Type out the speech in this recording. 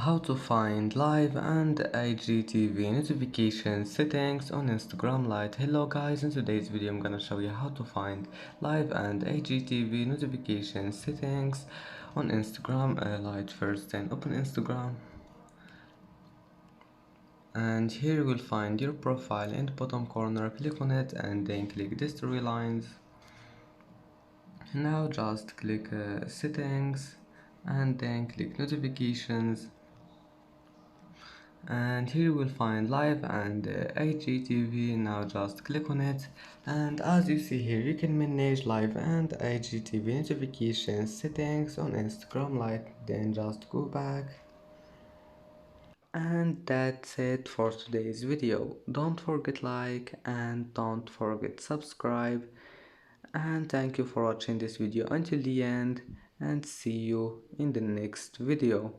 How to find live and IGTV notification settings on Instagram Lite. Hello guys, in today's video I'm gonna show you how to find live and IGTV notification settings on Instagram Lite. First, then open Instagram, and here you will find your profile in the bottom corner. Click on it and then click these three lines. Now just click settings and then click notifications, and here you will find live and IGTV. Now just click on it, and as you see here you can manage live and IGTV notification settings on Instagram Lite. Then just go back, and that's it for today's video. Don't forget like and don't forget subscribe, and thank you for watching this video until the end, and see you in the next video.